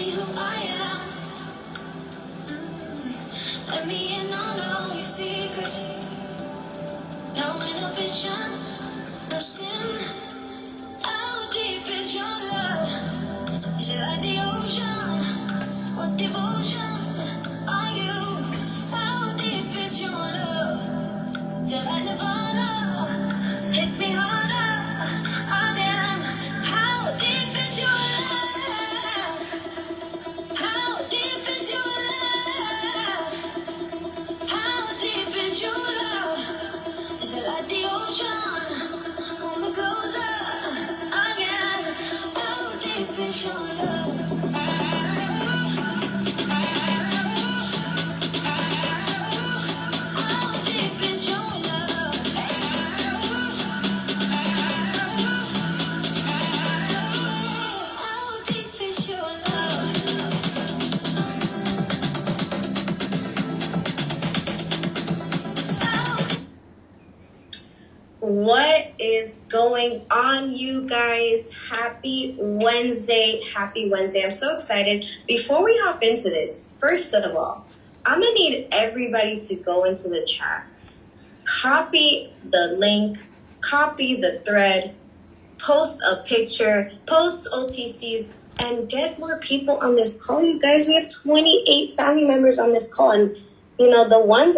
me who I am. Let me in on all your secrets. No inhibition, no sin. How deep is your love? Is it like the ocean? What devotion are you? How deep is your love? Is it like Nirvana? Hit me harder again. How deep is your love? How deep is your love? How deep is your love? Is it like the ocean? Hold me closer again. How deep is your love? How deep is your love? How deep is your love? What is going on, you guys? Happy Wednesday. Happy Wednesday. I'm so excited. Before we hop into this, first of all, I'm going to need everybody to go into the chat. Copy the link, copy the thread, post a picture, post OTCs, and get more people on this call, you guys. We have 28 family members on this call, and the ones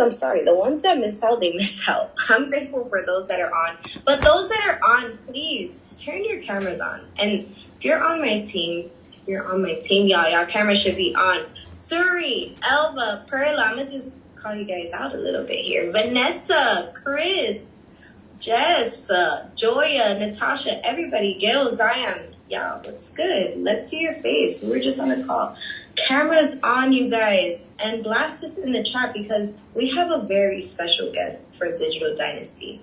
that miss out, they miss out. I'm grateful for those that are on. But those that are on, please turn your cameras on. And if you're on my team, y'all cameras should be on. Suri, Elva, Perla, I'm going to just call you guys out a little bit here. Vanessa, Chris, Jess, Joya, Natasha, everybody, Gail, Zion. Y'all, what's good? Let's see your face. We were just on a call. Cameras on, you guys. And blast this in the chat because we have a very special guest for Digital Dynasty.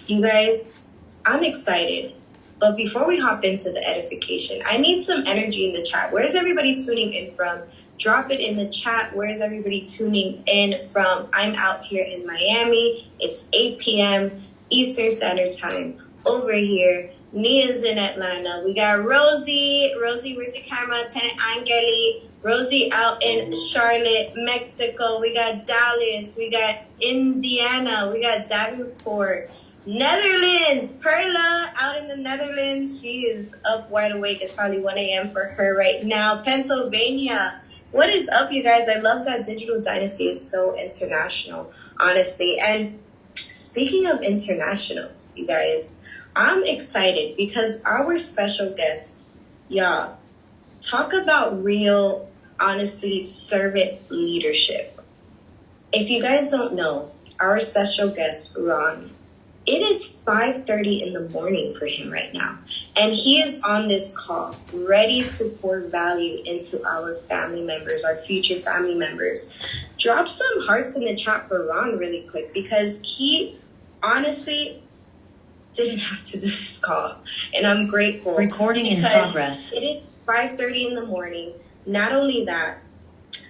You guys, I'm excited. But before we hop into the edification, I need some energy in the chat. Where's everybody tuning in from? Drop it in the chat. Where's everybody tuning in from? I'm out here in Miami. It's 8 p.m. Eastern Standard Time. Over here, Nia's in Atlanta. We got Rosie. Rosie, where's your camera? Tenant Angeli. Rosie out in Charlotte, Mexico. We got Dallas. We got Indiana. We got Davenport. Netherlands. Perla out in the Netherlands. She is up wide awake. It's probably 1 a.m. for her right now. Pennsylvania. What is up, you guys? I love that Digital Dynasty is so international, honestly. And speaking of international, you guys, I'm excited because our special guest, y'all, talk about real, honestly, servant leadership. If you guys don't know, our special guest, Ron, it is 5:30 in the morning for him right now. And he is on this call, ready to pour value into our family members, our future family members. Drop some hearts in the chat for Ron really quick because he honestly didn't have to do this call. And I'm grateful. Recording in progress. It is 5:30 in the morning. Not only that,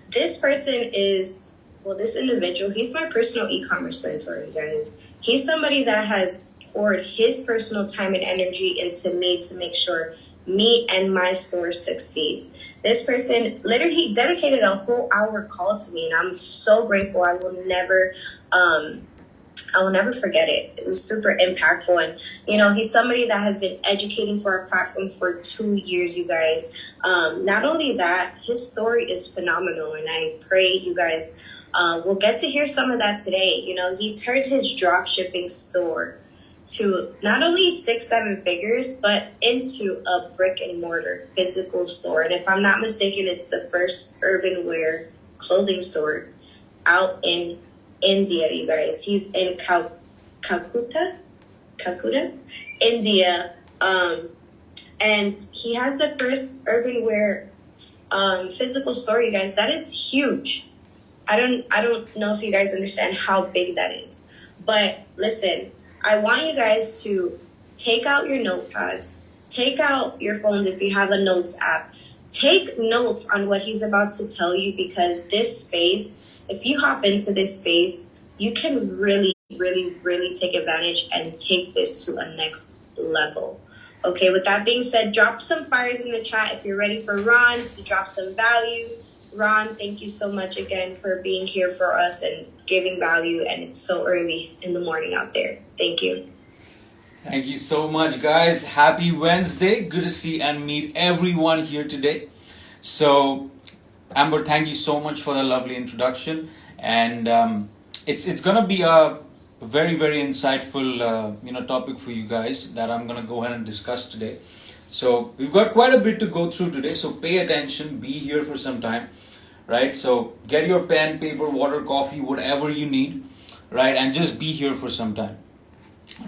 this person is, this individual, he's my personal e-commerce mentor, you guys. He's somebody that has poured his personal time and energy into me to make sure me and my store succeeds. This person literally dedicated a whole hour call to me, and I'm so grateful. I will never forget it. It was super impactful. And, he's somebody that has been educating for our platform for 2 years, you guys. Not only that, his story is phenomenal. And I pray you guys will get to hear some of that today. He turned his drop shipping store to not only 6-7 figures, but into a brick and mortar physical store. And if I'm not mistaken, it's the first urban wear clothing store out in India, you guys. He's in Calcutta, India. And he has the first urban wear physical store, you guys. That is huge. I don't know if you guys understand how big that is. But listen, I want you guys to take out your notepads, take out your phones if you have a notes app. Take notes on what he's about to tell you because this space, if you hop into this space, you can really, really, really take advantage and take this to a next level. Okay, with that being said, drop some fires in the chat if you're ready for Ron to drop some value. Ron, thank you so much again for being here for us and giving value. And it's so early in the morning out there. Thank you. Thank you so much, guys. Happy Wednesday. Good to see and meet everyone here today. So, Amber, thank you so much for the lovely introduction. And it's gonna be a very insightful topic for you guys that I'm gonna go ahead and discuss today. So we've got quite a bit to go through today. So pay attention. Be here for some time, right? So get your pen, paper, water, coffee, whatever you need, right? And just be here for some time,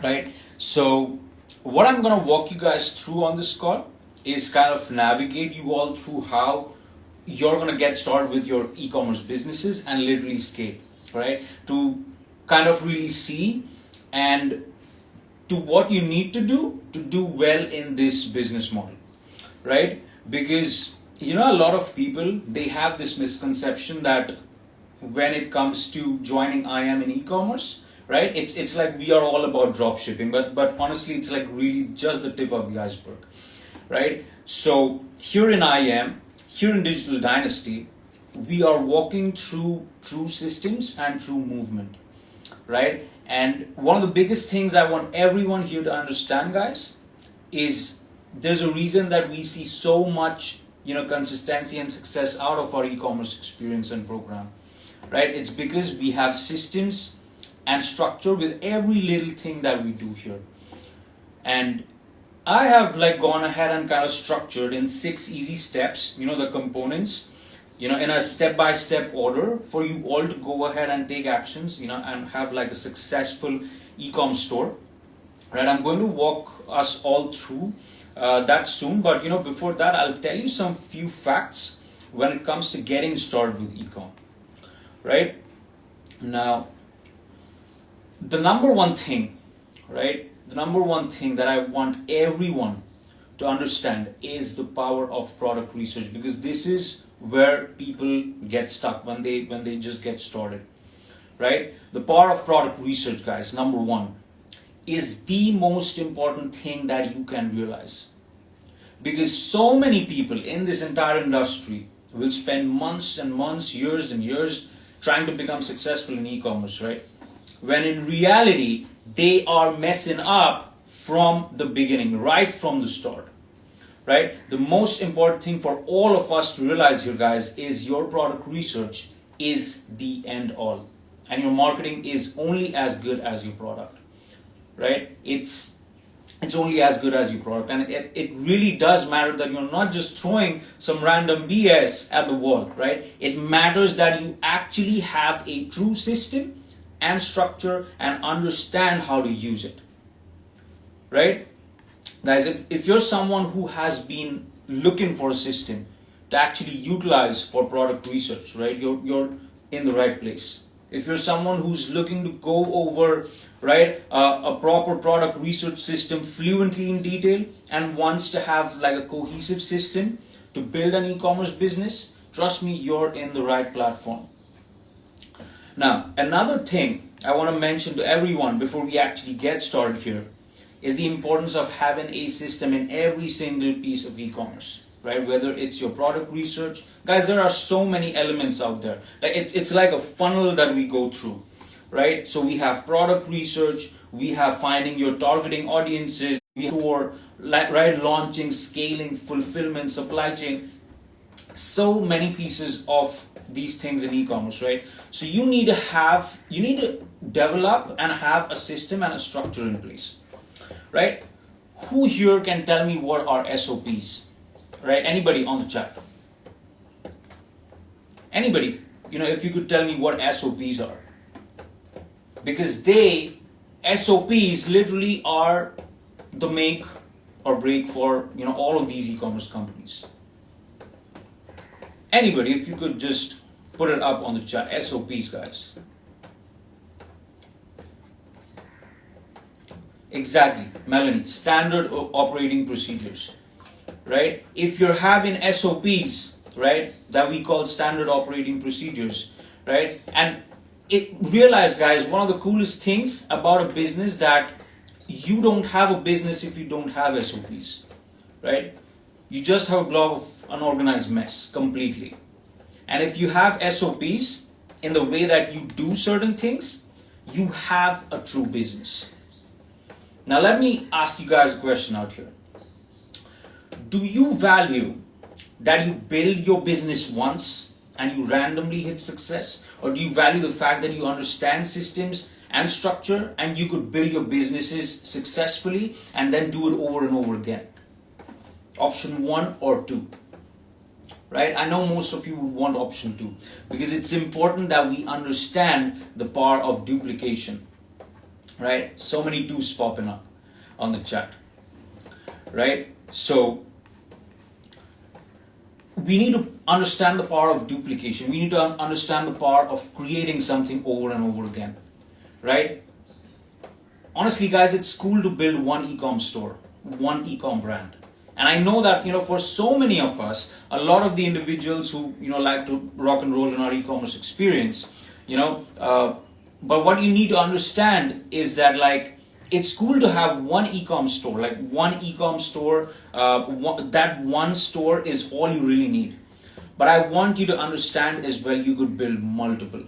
right? So what I'm gonna walk you guys through on this call is kind of navigate you all through how you're gonna get started with your e-commerce businesses and literally scale, right? To kind of really see and to what you need to do well in this business model, right? Because a lot of people, they have this misconception that when it comes to joining IM in e-commerce, right, it's like we are all about drop shipping, but honestly it's like really just the tip of the iceberg, right? So here in IM, here in Digital Dynasty, we are walking through true systems and true movement, right? And one of the biggest things I want everyone here to understand, guys, is there's a reason that we see so much consistency and success out of our e-commerce experience and program, right? It's because we have systems and structure with every little thing that we do here. And I have gone ahead and kind of structured in 6 easy steps, the components, in a step-by-step order for you all to go ahead and take actions, and have a successful e-com store, right? I'm going to walk us all through that soon, but before that, I'll tell you some few facts when it comes to getting started with e-com, right? Now, the number one thing, right? The number one thing that I want everyone to understand is the power of product research, because this is where people get stuck when they just get started, right? The power of product research, guys, number one, is the most important thing that you can realize, because so many people in this entire industry will spend months and months, years and years trying to become successful in e-commerce, right? When in reality, they are messing up from the beginning, right from the start, right? The most important thing for all of us to realize here, guys, is your product research is the end all. And your marketing is only as good as your product, right? It's only as good as your product. And it really does matter that you're not just throwing some random BS at the wall, right? It matters that you actually have a true system and structure and understand how to use it, right? Guys, if you're someone who has been looking for a system to actually utilize for product research, right, you're in the right place. If you're someone who's looking to go over, right, a proper product research system fluently in detail and wants to have a cohesive system to build an e-commerce business, trust me, you're in the right platform. Now, another thing I want to mention to everyone before we actually get started here is the importance of having a system in every single piece of e-commerce, right? Whether it's your product research, guys, there are so many elements out there. It's like a funnel that we go through, right? So we have product research, we have finding your targeting audiences, we have right, launching, scaling, fulfillment, supply chain, so many pieces of these things in e-commerce, right? So you need to develop and have a system and a structure in place, right? Who here can tell me what are SOPs, right? Anybody on the chat? Anybody, if you could tell me what SOPs are, because SOPs literally are the make or break for all of these e-commerce companies. Anybody, if you could just put it up on the chat. SOPs, guys. Exactly, Melanie. Standard operating procedures, right? If you're having SOPs, right, that we call standard operating procedures, right? And realize, guys, one of the coolest things about a business that you don't have a business if you don't have SOPs, right? You just have a blob of unorganized mess completely. And if you have SOPs in the way that you do certain things, you have a true business. Now let me ask you guys a question out here. Do you value that you build your business once and you randomly hit success? Or do you value the fact that you understand systems and structure and you could build your businesses successfully and then do it over and over again? Option 1 or 2. Right? I know most of you would want option 2 because it's important that we understand the power of duplication. Right? So many 2s popping up on the chat. Right? So we need to understand the power of duplication. We need to understand the power of creating something over and over again. Right? Honestly, guys, it's cool to build one e-com store, one e-com brand. And I know that, for so many of us, a lot of the individuals who, like to rock and roll in our e-commerce experience, but what you need to understand is that, like, it's cool to have one e-com store, that one store is all you really need. But I want you to understand as well, you could build multiple.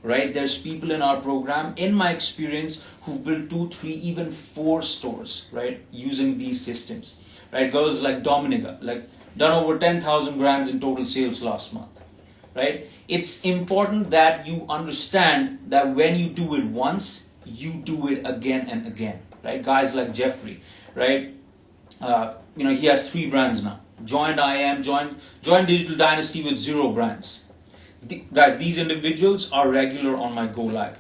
Right? There's people in our program, in my experience, who've built 2, 3, even 4 stores, right? Using these systems. Right? Girls like Dominica, like done over 10,000 grands in total sales last month. Right? It's important that you understand that when you do it once, you do it again and again. Right? Guys like Jeffrey, right? He has 3 brands now. Joined Digital Dynasty with 0 brands. Guys, these individuals are regular on my Go Live,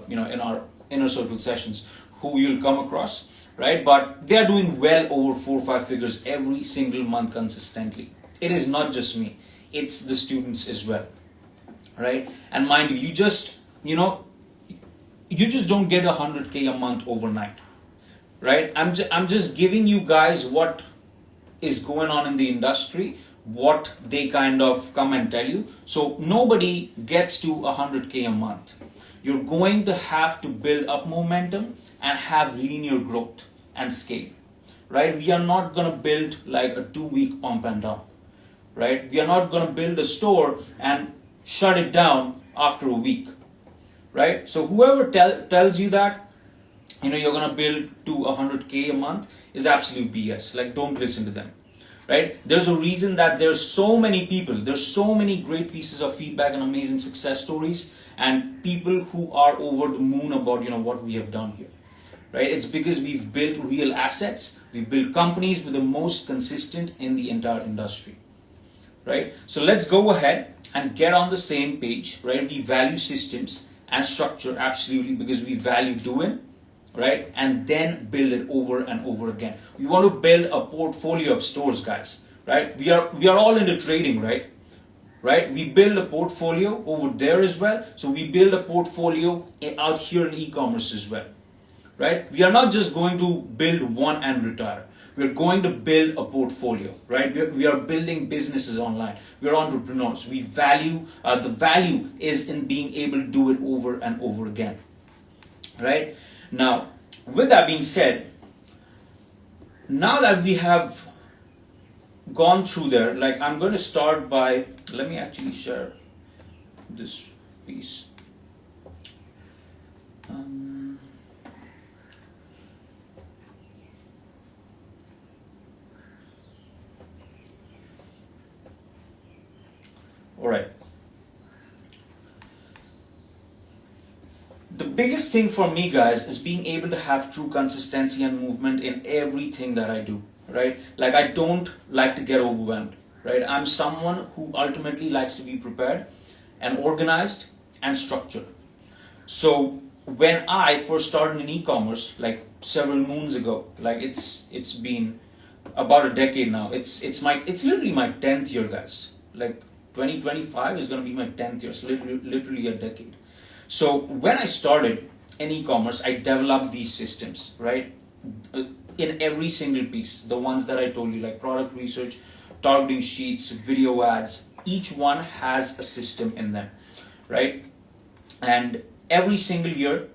in our inner circle sessions, who you'll come across, right? But they are doing well over 4 or 5 figures every single month consistently. It is not just me; it's the students as well, right? And mind you, you just don't get 100K a month overnight, right? I'm just giving you guys what is going on in the industry, what they kind of come and tell you. So nobody gets to 100K a month. You're going to have to build up momentum and have linear growth and scale, right? We are not going to build like a 2-week pump and dump, right? We are not going to build a store and shut it down after a week, right? So whoever tells you that, you're going to build to 100K a month is absolute BS. Like, don't listen to them. Right? There's a reason that there's so many people, there's so many great pieces of feedback and amazing success stories and people who are over the moon about, what we have done here. Right? It's because we've built real assets, we've built companies with the most consistent in the entire industry. Right? So let's go ahead and get on the same page, right? We value systems and structure absolutely because we value doing, right? And then build it over and over again. We want to build a portfolio of stores, guys, right? We are all into trading, right? We build a portfolio over there as well. So we build a portfolio out here in e-commerce as well, right? We are not just going to build one and retire. We're going to build a portfolio, right? We are building businesses online. We are entrepreneurs. We value, the value is in being able to do it over and over again, right? Now, with that being said, now that we have gone through there, like, I'm going to start by, let me actually share this piece. All right. The biggest thing for me, guys, is being able to have true consistency and movement in everything that I do, right? Like, I don't like to get overwhelmed, right? I'm someone who ultimately likes to be prepared and organized and structured. So when I first started in e-commerce, like several moons ago, like it's been about a decade now. It's literally my 10th year, guys. Like 2025 is going to be my 10th year, so literally a decade. So when I started in e-commerce, I developed these systems, right? In every single piece, the ones that I told you, like product research, targeting sheets, video ads, each one has a system in them, right? And every single year,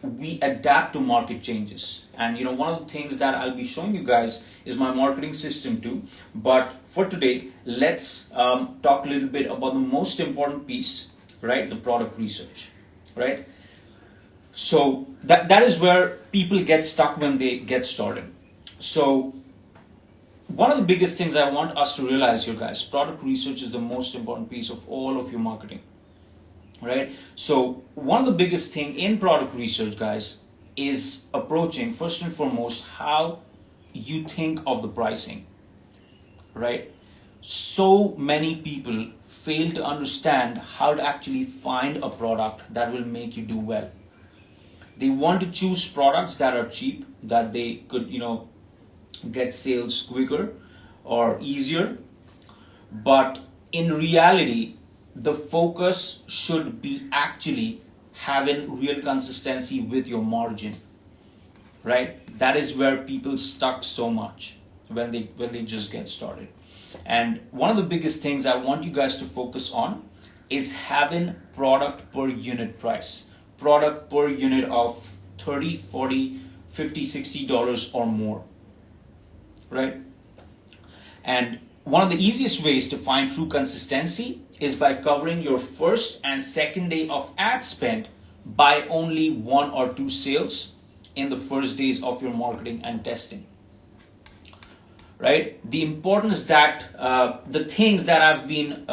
we adapt to market changes. And one of the things that I'll be showing you guys is my marketing system too. But for today, let's talk a little bit about the most important piece, right? The product research, right? So that is where people get stuck when they get started. So one of the biggest things I want us to realize here, guys, product research is the most important piece of all of your marketing, right? So one of the biggest thing in product research, guys, is approaching first and foremost how you think of the pricing, right? So many people fail to understand how to actually find a product that will make you do well. They want to choose products that are cheap, that they could, get sales quicker or easier. But in reality, the focus should be actually having real consistency with your margin, right? That is where people stuck so much when they just get started. And one of the biggest things I want you guys to focus on is having product per unit price. Product per unit of $30, $40, $50, $60 or more, right? And one of the easiest ways to find true consistency is by covering your first and second day of ad spend by only 1 or 2 sales in the first days of your marketing and testing, right? The importance that the things that I've been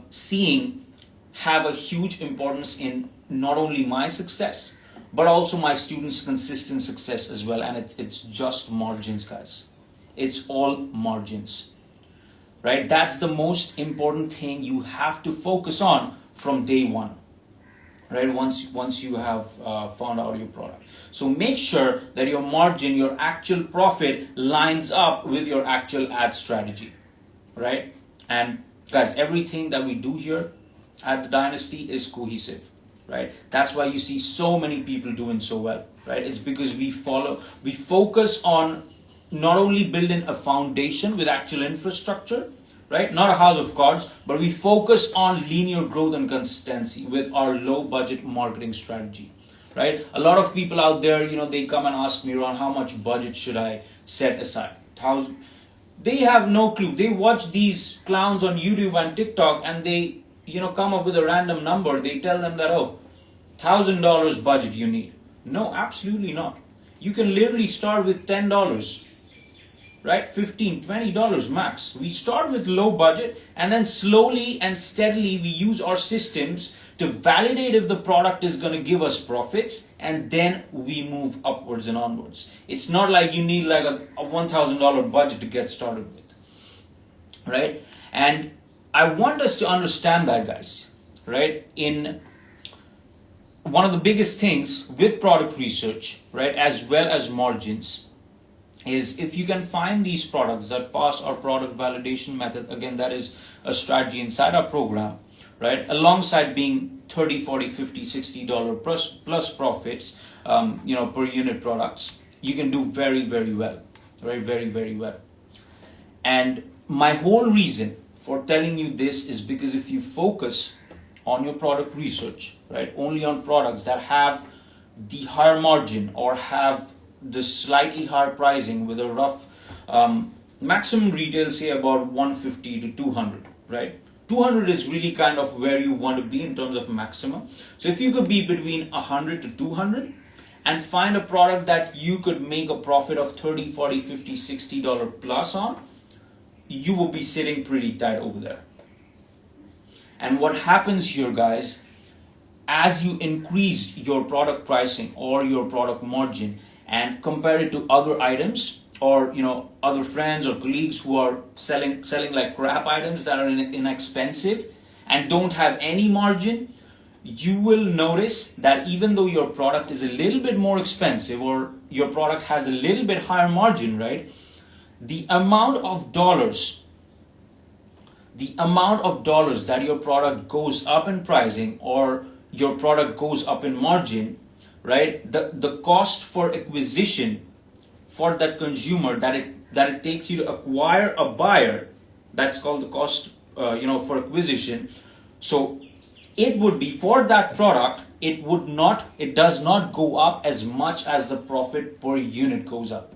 seeing have a huge importance in not only my success, but also my students' consistent success as well. And it's just margins, guys. It's all margins, right? That's the most important thing you have to focus on from day one, right? Once you have found out your product. So make sure that your margin, your actual profit lines up with your actual ad strategy, right? And guys, everything that we do here at the Dynasty is cohesive, right? That's why you see so many people doing so well, right? It's because we focus on not only building a foundation with actual infrastructure, right? Not a house of cards, but we focus on linear growth and consistency with our low budget marketing strategy, right? A lot of people out there, they come and ask me, Ron, how much budget should I set aside? They have no clue. They watch these clowns on YouTube and TikTok and they come up with a random number. They tell them that, oh, $1,000 budget you need. No, absolutely not. You can literally start with $10, right? $15, $20 max. We start with low budget and then slowly and steadily we use our systems to validate if the product is going to give us profits, and then we move upwards and onwards. It's not like you need like a $1,000 budget to get started with, right? And I want us to understand that, guys, right? In one of the biggest things with product research, right, as well as margins, is if you can find these products that pass our product validation method, again, that is a strategy inside our program, right, alongside being $30, $40, $50, $60 plus profits, per unit products, you can do very, very well, right, very, very well. And my whole reason for telling you this is because if you focus on your product research, right, only on products that have the higher margin or have the slightly higher pricing with a rough maximum retail, say about 150 to 200, right? 200 is really kind of where you want to be in terms of maximum. So if you could be between 100 to 200 and find a product that you could make a profit of 30, 40, 50, $60 plus on, you will be sitting pretty tight over there. And what happens here, guys, as you increase your product pricing or your product margin and compare it to other items or other friends or colleagues who are selling like crap items that are inexpensive and don't have any margin, you will notice that even though your product is a little bit more expensive or your product has a little bit higher margin, right, the amount of dollars that your product goes up in pricing or your product goes up in margin, right, the cost for acquisition for that consumer that it takes you to acquire a buyer, that's called the cost for acquisition. So it would be, for that product, it does not go up as much as the profit per unit goes up.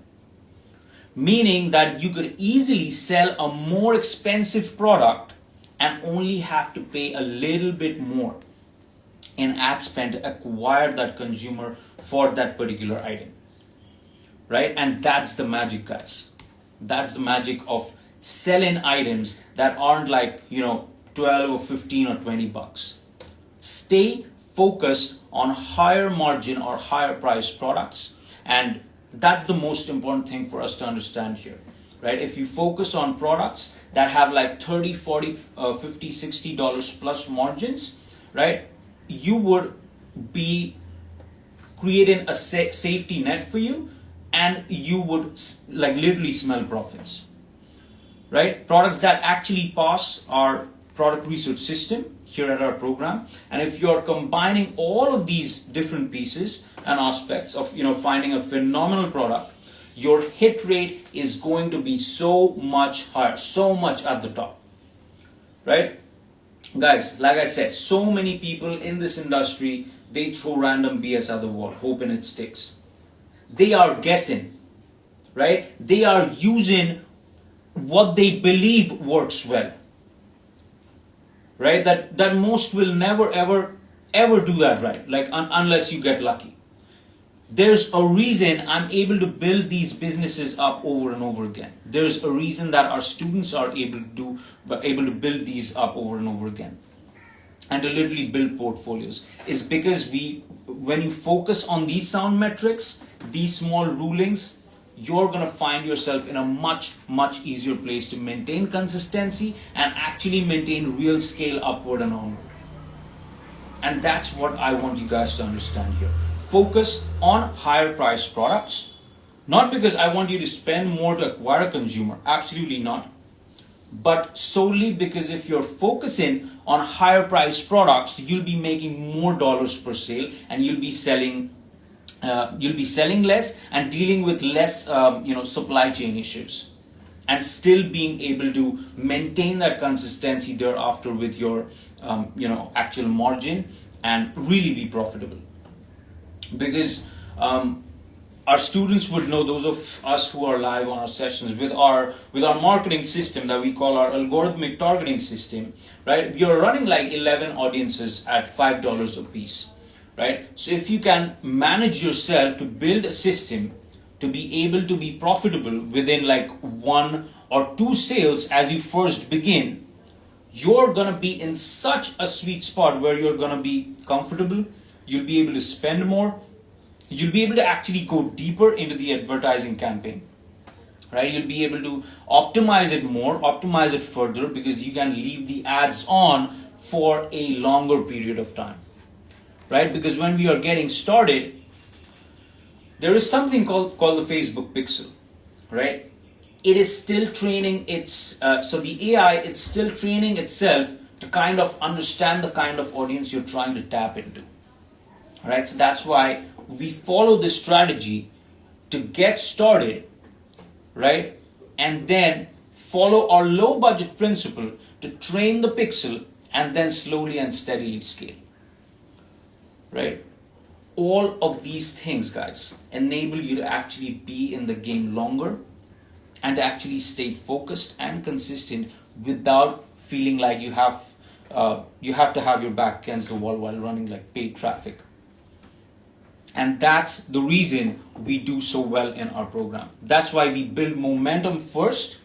Meaning that you could easily sell a more expensive product and only have to pay a little bit more in ad spend to acquire that consumer for that particular item. Right? And that's the magic, guys. That's the magic of selling items that aren't like, 12 or 15 or 20 bucks. Stay focused on higher margin or higher price products, and that's the most important thing for us to understand here, right? If you focus on products that have like 30, 40, 50, $60 plus margins, right, you would be creating a safety net for you, and you would like literally smell profits, right? Products that actually pass our product research system here at our program, and if you're combining all of these different pieces and aspects of finding a phenomenal product, your hit rate is going to be so much higher, so much at the top, right? Guys, like I said, so many people in this industry, they throw random BS at the wall hoping it sticks. They are guessing, right? They are using what they believe works well, right? That most will never ever do that, right? Like unless you get lucky. There's a reason I'm able to build these businesses up over and over again. There's a reason that our students are able to build these up over and over again, and to literally build portfolios, is because when you focus on these sound metrics, these small rulings, you're going to find yourself in a much easier place to maintain consistency and actually maintain real scale upward and onward. And that's what I want you guys to understand here. Focus on higher priced products, not because I want you to spend more to acquire a consumer, absolutely not, but solely because if you're focusing on higher priced products, you'll be making more dollars per sale, and you'll be selling less and dealing with less supply chain issues, and still being able to maintain that consistency thereafter with your actual margin and really be profitable. Because our students would know, those of us who are live on our sessions, with our marketing system that we call our algorithmic targeting system, right? We are running like 11 audiences at $5 a piece, right? So if you can manage yourself to build a system to be able to be profitable within like 1 or 2 sales as you first begin, you're gonna be in such a sweet spot where you're gonna be comfortable. You'll be able to spend more. You'll be able to actually go deeper into the advertising campaign, right? You'll be able to optimize it more, optimize it further, because you can leave the ads on for a longer period of time, right? Because when we are getting started, there is something called the Facebook pixel, right? It is still training so the AI, it's still training itself to kind of understand the kind of audience you're trying to tap into, right? So that's why we follow this strategy to get started, right? And then follow our low budget principle to train the pixel, and then slowly and steadily scale, right? All of these things, guys, enable you to actually be in the game longer and to actually stay focused and consistent without feeling like you have to have your back against the wall while running like paid traffic. And that's the reason we do so well in our program. That's why we build momentum first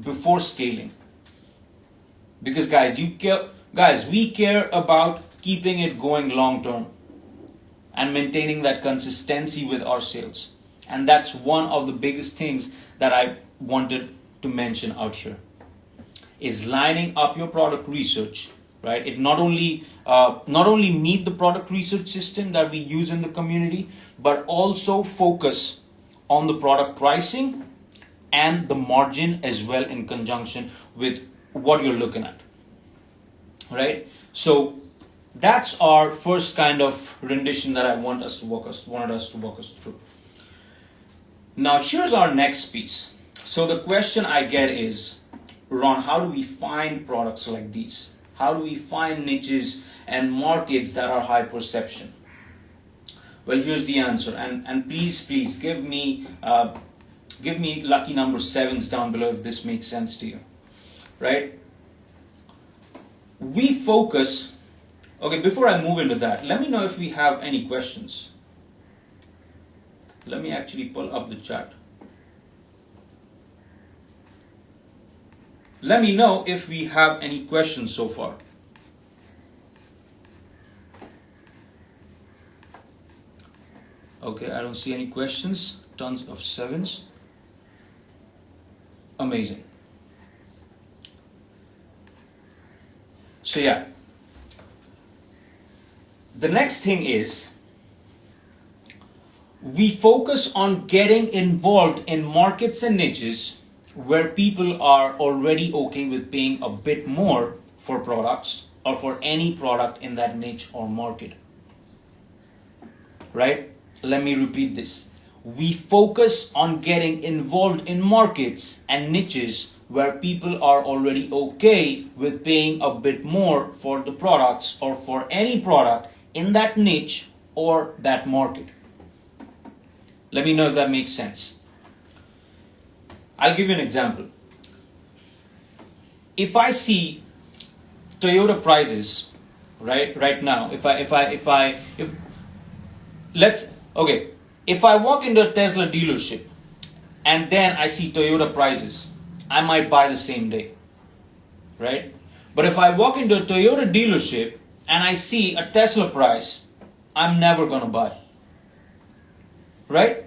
before scaling. Because we care about keeping it going long term and maintaining that consistency with our sales. And that's one of the biggest things that I wanted to mention out here, is lining up your product research, right? It not only meet the product research system that we use in the community, but also focus on the product pricing and the margin as well, in conjunction with what you're looking at, right? So that's our first kind of rendition that I wanted us to walk us through. Now here's our next piece. So the question I get is, Ron, how do we find products like these? How do we find niches and markets that are high perception? Well, here's the answer, and please give me lucky number sevens down below if this makes sense to you, right? We focus. Okay, before I move into that, let me know if we have any questions. Let me actually pull up the chat. Let me know if we have any questions so far. Okay, I don't see any questions. Tons of sevens. Amazing. So yeah. The next thing is we focus on getting involved in markets and niches where people are already okay with paying a bit more for products or for any product in that niche or market. Right? Let me repeat this. We focus on getting involved in markets and niches where people are already okay with paying a bit more for the products or for any product in that niche or that market. Let me know if that makes sense. I'll give you an example. If I see Toyota prices right now, if I walk into a Tesla dealership and then I see Toyota prices, I might buy the same day, right? But if I walk into a Toyota dealership and I see a Tesla price, I'm never gonna buy, right?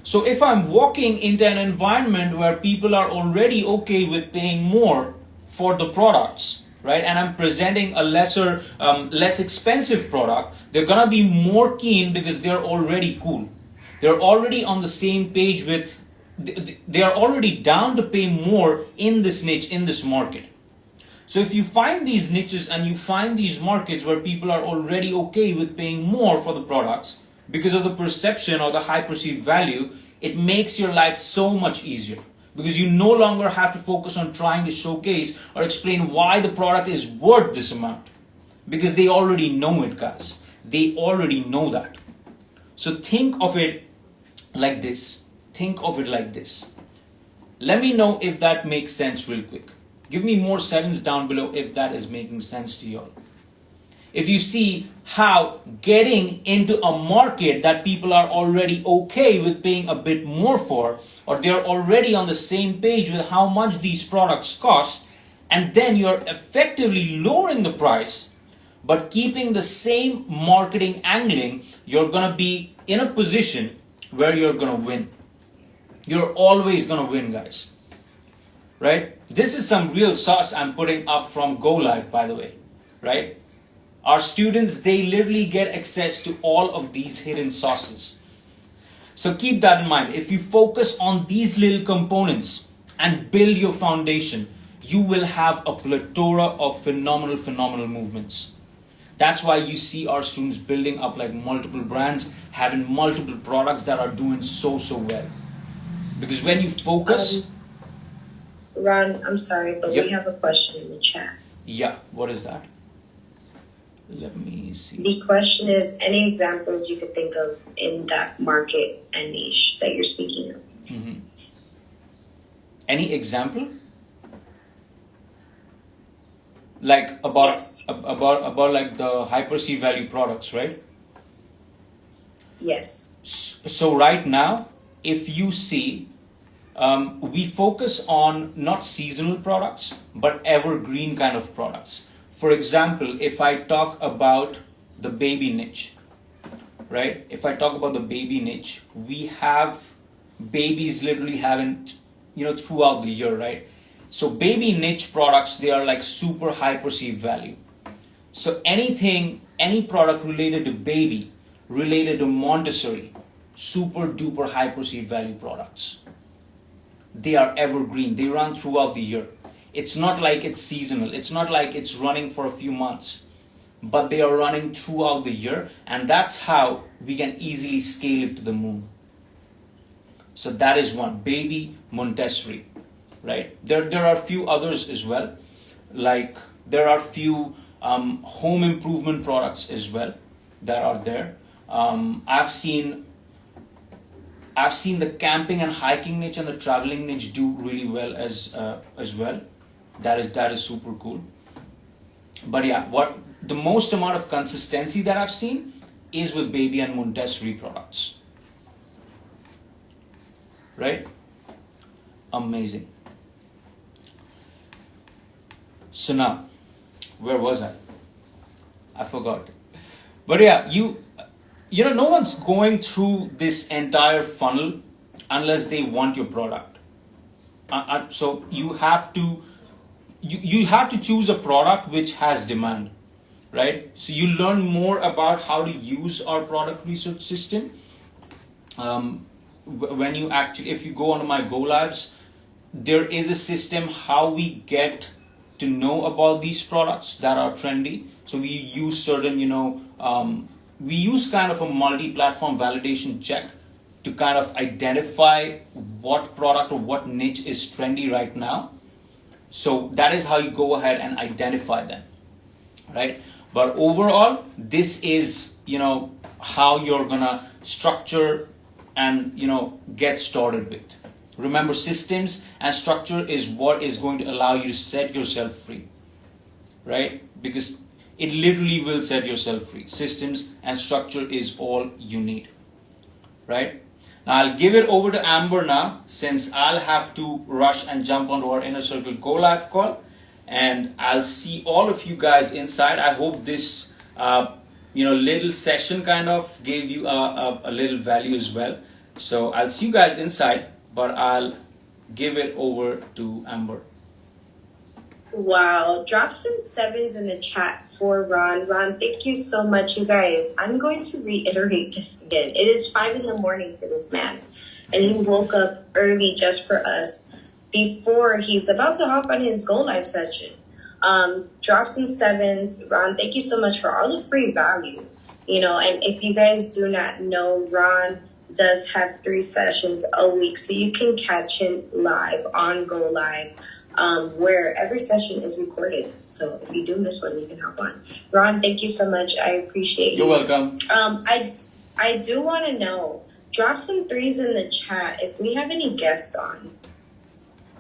So if I'm walking into an environment where people are already okay with paying more for the products, right, and I'm presenting a less expensive product, they're gonna be more keen because they're already cool. They're already on the same page with, they are already down to pay more in this niche, in this market. So if you find these niches and you find these markets where people are already okay with paying more for the products because of the perception or the high perceived value, it makes your life so much easier because you no longer have to focus on trying to showcase or explain why the product is worth this amount because they already know it, guys. They already know that. So think of it like this. Think of it like this. Let me know if that makes sense real quick. Give me more sevens down below if that is making sense to you all. If you see how getting into a market that people are already okay with paying a bit more for, or they're already on the same page with how much these products cost, and then you're effectively lowering the price, but keeping the same marketing angling, you're gonna be in a position where you're gonna win. You're always gonna win, guys. Right? This is some real sauce I'm putting up from Go Live, by the way. Right? Our students, they literally get access to all of these hidden sauces. So keep that in mind. If you focus on these little components and build your foundation, you will have a plethora of phenomenal movements. That's why you see our students building up like multiple brands, having multiple products that are doing so well. Because when you focus... Ron, I'm sorry, but Yep. we have a question in the chat. Yeah, what is that? Let me see. The question is, any examples you could think of in that market and niche that you're speaking of? Mm-hmm. Any example? Like about Yes. about like the high perceived value products, right? Yes. So right now, if you see, we focus on not seasonal products, but evergreen kind of products. For example, if I talk about the baby niche, right? If I talk about the baby niche, we have babies literally having, throughout the year, right? So baby niche products, they are like super high perceived value. So any product related to baby, related to Montessori, super duper high perceived value products. They are evergreen. They run throughout the year. It's not like it's seasonal. It's not like it's running for a few months, but they are running throughout the year, and that's how we can easily scale it to the moon. So that is one, baby Montessori, right? There are a few others as well, like there are few home improvement products as well that are there. I've seen the camping and hiking niche and the traveling niche do really well as well. That is super cool. But yeah, what the most amount of consistency that I've seen is with baby and Montessori products. Right? Amazing. So now, where was I? I forgot. But yeah, you know, no one's going through this entire funnel unless they want your product. So you have to choose a product which has demand, right? So you learn more about how to use our product research system. When you actually, if you go on my Go Lives, there is a system how we get to know about these products that are trendy. So we use certain, we use kind of a multi-platform validation check to kind of identify what product or what niche is trendy right now. So that is how you go ahead and identify them, right? But overall, this is, how you're gonna structure and, get started with. Remember, systems and structure is what is going to allow you to set yourself free, right? Because it literally will set yourself free. Systems and structure is all you need, right? Now I'll give it over to Amber now, since I'll have to rush and jump onto our Inner Circle Go Live call, and I'll see all of you guys inside. I hope this little session kind of gave you a little value as well. So I'll see you guys inside, but I'll give it over to Amber. Wow, drop some sevens in the chat for Ron. Ron, thank you so much, you guys. I'm going to reiterate this again. It is 5 a.m. for this man, and he woke up early just for us before he's about to hop on his Go Live session. Drop some sevens. Ron, thank you so much for all the free value. And if you guys do not know, Ron does have 3 sessions a week, so you can catch him live on Go Live. Where every session is recorded. So if you do miss one, you can hop on. Ron, thank you so much. I appreciate you. You're welcome. I do want to know, drop some 3s in the chat if we have any guests on.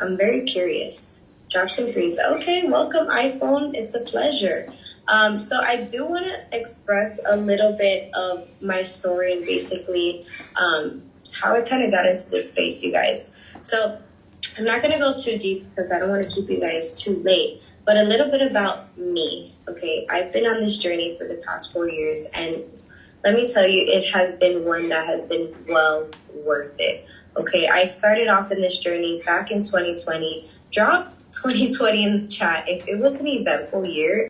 I'm very curious. Drop some 3s. Okay, welcome iPhone. It's a pleasure. So I do want to express a little bit of my story and basically how I kind of got into this space, you guys. So I'm not going to go too deep because I don't want to keep you guys too late, but a little bit about me, okay? I've been on this journey for the past 4 years, and let me tell you, it has been one that has been well worth it, okay? I started off in this journey back in 2020. Drop 2020 in the chat if it was an eventful year.